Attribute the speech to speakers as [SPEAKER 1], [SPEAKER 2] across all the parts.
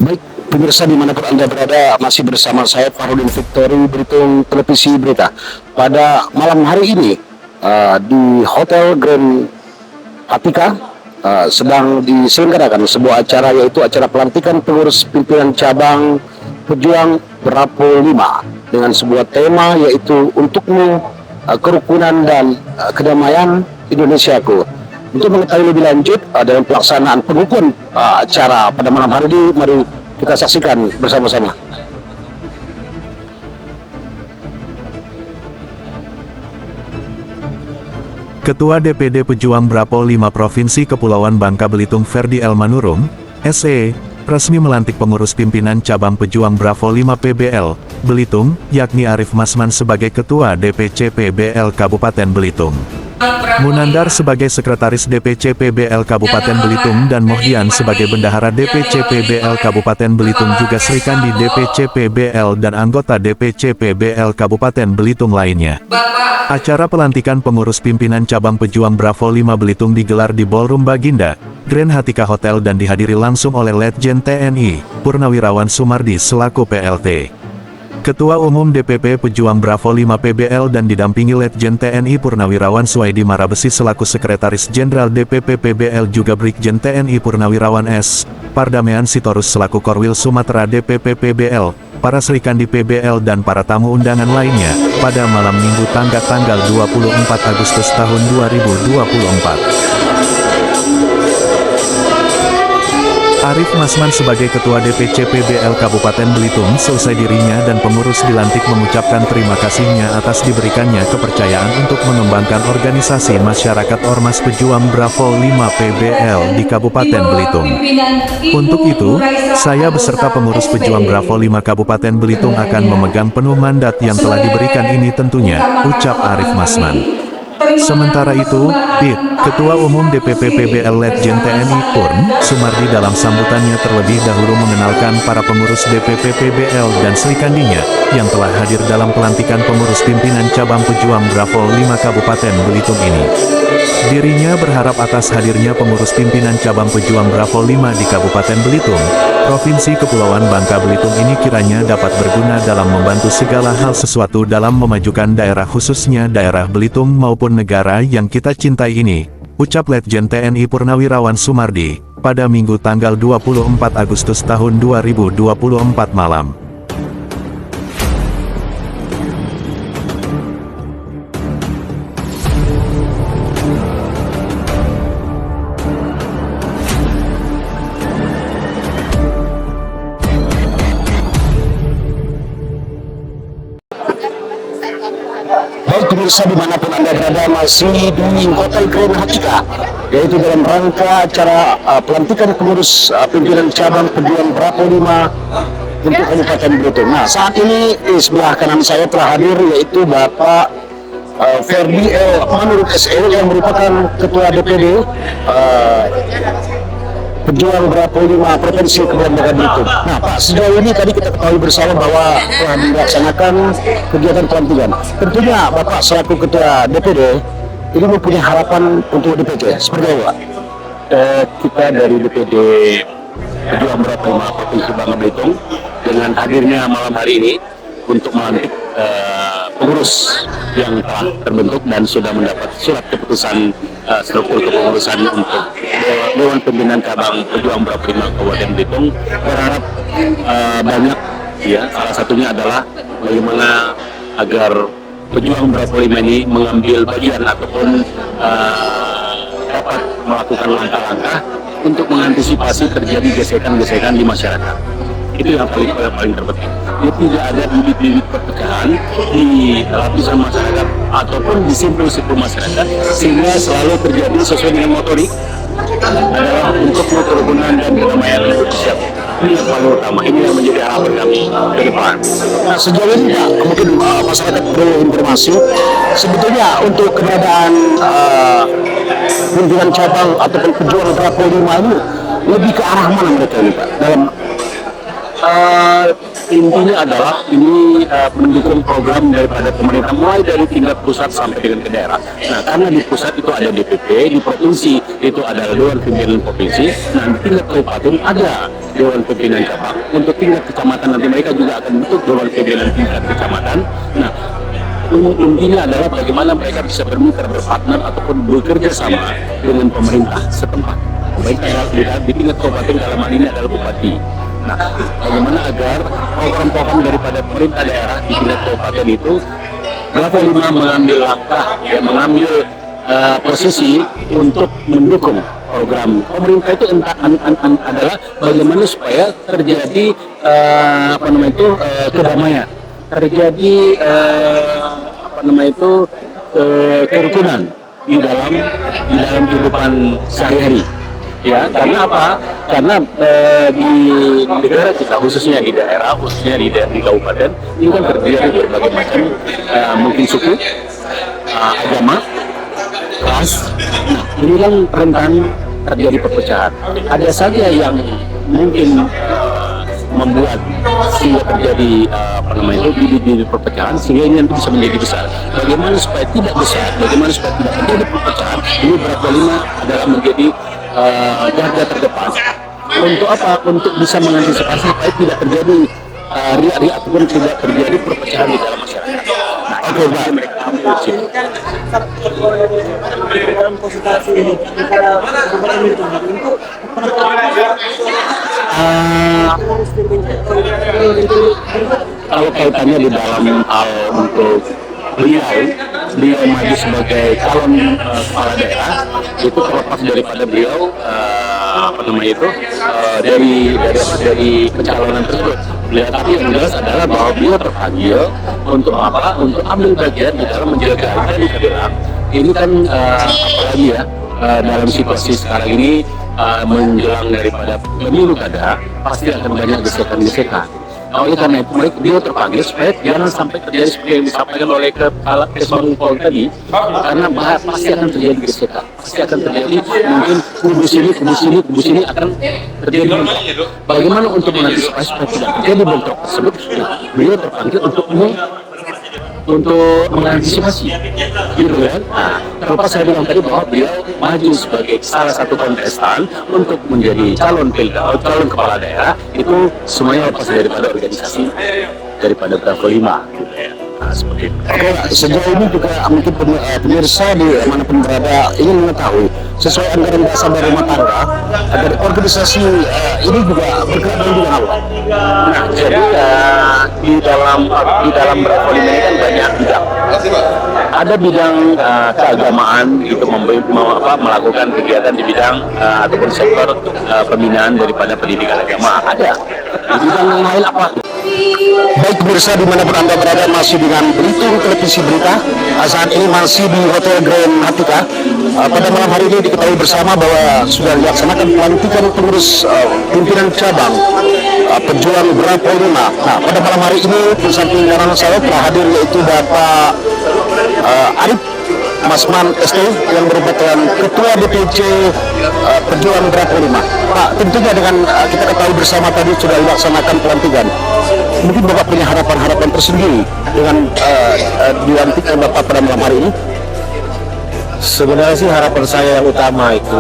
[SPEAKER 1] Baik, pemirsa dimanapun Anda berada, masih bersama saya Farudin Victory, Belitung Televisi Berita. Pada malam hari ini, di Hotel Grand Atika, sedang diselenggarakan sebuah acara, yaitu acara pelantikan pengurus pimpinan cabang Pejuang Bravo 5 dengan sebuah tema, yaitu untukmu, kerukunan dan kedamaian Indonesiaku. Untuk mengetahui lebih lanjut dalam pelaksanaan pengukuhan acara pada malam hari ini, mari kita saksikan bersama-sama.
[SPEAKER 2] Ketua DPD Pejuang Bravo 5 Provinsi Kepulauan Bangka Belitung Ferdi Elmanurung, SE, resmi melantik pengurus pimpinan cabang Pejuang Bravo 5 PBL, Belitung, yakni Arif Masman sebagai Ketua DPC PBL Kabupaten Belitung. Munandar sebagai Sekretaris DPC PBL Kabupaten Belitung dan Mohdian sebagai Bendahara DPC PBL Kabupaten Belitung, juga Srikandi DPC PBL dan anggota DPC PBL Kabupaten Belitung lainnya. Acara pelantikan pengurus pimpinan cabang Pejuang Bravo 5 Belitung digelar di Ballroom Baginda, Grand Hatika Hotel dan dihadiri langsung oleh Letjen TNI, Purnawirawan Sumardi selaku PLT. Ketua Umum DPP Pejuang Bravo 5 PBL dan didampingi Letjen TNI Purnawirawan Suwaidi Marabesi selaku Sekretaris Jenderal DPP PBL, juga Brigjen TNI Purnawirawan S. Pardamean Sitorus selaku Korwil Sumatera DPP PBL, para Srikandi PBL dan para tamu undangan lainnya, pada malam Minggu tanggal 24 Agustus tahun 2024. Arif Masman sebagai Ketua DPC PBL Kabupaten Belitung seusai dirinya dan pengurus dilantik mengucapkan terima kasihnya atas diberikannya kepercayaan untuk mengembangkan organisasi masyarakat Ormas Pejuang Bravo 5 PBL di Kabupaten Belitung. Untuk itu, saya beserta pengurus Pejuang Bravo 5 Kabupaten Belitung akan memegang penuh mandat yang telah diberikan ini tentunya, ucap Arif Masman. Sementara itu, BIT, Ketua Umum DPP PBL Letjen TNI Purn Sumardi dalam sambutannya terlebih dahulu mengenalkan para pengurus DPP PBL dan Srikandinya yang telah hadir dalam pelantikan pengurus pimpinan cabang Pejuang Bravo 5 Kabupaten Belitung ini. Dirinya berharap atas hadirnya pengurus pimpinan cabang Pejuang Bravo 5 di Kabupaten Belitung, Provinsi Kepulauan Bangka Belitung ini kiranya dapat berguna dalam membantu segala hal sesuatu dalam memajukan daerah, khususnya daerah Belitung maupun negara yang kita cintai ini, ucap Letjen TNI Purnawirawan Sumardi, pada Minggu tanggal 24 Agustus tahun 2024 malam.
[SPEAKER 1] Baik, pemirsa dimanapun Anda berada, masih di Hotel Grand Hatika, yaitu dalam rangka acara pelantikan pengurus pimpinan cabang Pejuang Bravo 5 untuk Kabupaten Belitung. Nah, saat ini di sebelah kanan saya telah hadir, yaitu Bapak Ferdi Elmanurung SE yang merupakan Ketua DPD Pejuang Bravo 5 Provinsi Kepulauan Bangka Belitung. Nah, Pak, sejauh ini tadi kita ketahui bersama bahwa telah dilaksanakan kegiatan pelantikan. Tentunya Bapak selaku Ketua DPD ini mempunyai harapan untuk DPD seperti apa, Pak?
[SPEAKER 3] Kita dari DPD Pejuang Bravo 5 Provinsi Bangka Belitung dengan hadirnya malam hari ini untuk melantik pengurus yang telah terbentuk dan sudah mendapat surat keputusan struktur kepengurusan untuk Dewan Pimpinan Cabang Pejuang Bravo 5 Kabupaten Belitung, berharap banyak, ya, salah satunya adalah bagaimana agar Pejuang Bravo 5 ini mengambil bagian ataupun dapat melakukan langkah-langkah untuk mengantisipasi terjadi gesekan-gesekan di masyarakat. Itu yang paling terpenting. Tidak ada bibit-bibit perpecahan di lapisan masyarakat ataupun di simpul-simpul masyarakat, sehingga selalu terjadi sesuai dengan motorik adalah untuk kerukunan dan kedamaian Indonesia. Ini yang paling utama, ini yang menjadi harapan kami ke depan.
[SPEAKER 1] Nah, sejauh ini Pak, mungkin masyarakat perlu informasi sebetulnya untuk keberadaan pimpinan cabang ataupun Pejuang Bravo 5 ini lebih ke arah mana mereka ini, Pak, dalam
[SPEAKER 3] intinya adalah ini mendukung program daripada pemerintah mulai dari tingkat pusat sampai dengan ke daerah. Nah, karena di pusat itu ada DPP, di provinsi itu ada Dewan Pimpinan Provinsi, nah di tingkat kabupaten ada Dewan Pimpinan Cabang. Untuk tingkat kecamatan nanti mereka juga akan bentuk Dewan Pimpinan tingkat kecamatan. Nah, intinya adalah bagaimana mereka bisa bermitra, berpartner ataupun bekerja sama dengan pemerintah setempat. Baik adalah di tingkat kabupaten dalam hal ini adalah bupati. Nah, bagaimana agar program-program daripada pemerintah daerah di tingkat kabupaten itu Bravo 5 mengambil langkah, ya, mengambil posisi untuk mendukung program pemerintah itu adalah bagaimana supaya terjadi kedamaian, terjadi kerukunan di dalam kehidupan sehari-hari. Ya, karena apa? Karena di negara kita, khususnya di daerah, khususnya di kabupaten, ini kan terdiri dari berbagai macam mungkin suku, agama, ras. Nah, ini kan rentan terjadi perpecahan. Ada saja yang mungkin membuat sehingga terjadi bibit-bibit perpecahan sehingga ini nanti bisa menjadi besar. Bagaimana supaya tidak besar? Bagaimana supaya tidak terjadi perpecahan? Ini Bravo 5 adalah menjadi garda terdepan untuk apa? Untuk bisa mengantisipasi supaya tidak terjadi riak-riak ataupun tidak terjadi perpecahan di dalam masyarakat. Nah, itu yang mereka ambil di sini.
[SPEAKER 4] Dalam konsultasi ini antara itu
[SPEAKER 3] kalau kaitannya di dalam hal untuk beliau maju sebagai calon kepala daerah, itu terlepas daripada beliau dari pencalonan tersebut. Tapi yang jelas adalah bahwa beliau terpanggil untuk apa? Untuk ambil bagian di dalam menjaga tadi bilang. Ini kan apalagi ya dalam situasi sekarang ini menjelang daripada pemilu kada pasti akan banyak gesekan-gesekan. Nah, oleh karena itu beliau terpanggil supaya jangan sampai terjadi seperti yang disampaikan oleh kepala Kesbang Pol tadi, karena pasti akan terjadi gesekan, pasti akan terjadi mungkin kubu sini akan terjadi bentrok. Bagaimana untuk mengantisipasi supaya tidak terjadi bentrok tersebut? Nah, beliau terpanggil untuk mengantisipasi, gitu kan? Nah, terlepas saya bilang tadi bahwa beliau maju sebagai salah satu kontestan untuk menjadi calon kepala daerah, itu semuanya lepas daripada organisasi daripada Bravo 5, gitu ya. Nah, seperti itu.
[SPEAKER 1] Oke, sejauh ini juga mungkin pemirsa di manapun berada ingin mengetahui sesuai anggaran dasar dari rumah tangga agar organisasi ini juga bergerak dengan apa?
[SPEAKER 3] Nah, jadi di dalam Bravo 5 ini kan banyak bidang. Ada bidang keagamaan, itu melakukan kegiatan di bidang ataupun sektor pembinaan daripada pendidikan agama. Ada. Di bidang yang lain apa?
[SPEAKER 1] Baik pemirsa dimanapun Anda berada, masih dengan Belitung Televisi Berita. Saat ini masih di Hotel Grand Hatika. Pada malam hari ini diketahui bersama bahwa sudah dilaksanakan pelantikan pengurus pimpinan cabang pejuang Bravo 5. Nah, pada malam hari ini bersama kanan saya telah hadir yaitu Bapak Arif Masman ST yang merupakan Ketua DPC Perjuangan Bravo 5. Pak, tentunya dengan kita ketahui bersama tadi sudah dilaksanakan pelantikan. Mungkin Bapak punya harapan-harapan tersendiri dengan dilantikkan Bapak pada malam hari ini?
[SPEAKER 5] Sebenarnya sih harapan saya yang utama itu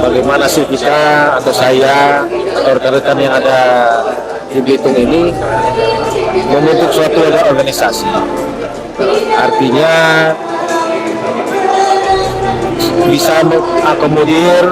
[SPEAKER 5] bagaimana sih kita atau saya atau rekan-rekan yang ada di Belitung ini membentuk suatu organisasi. Artinya bisa mengakomodir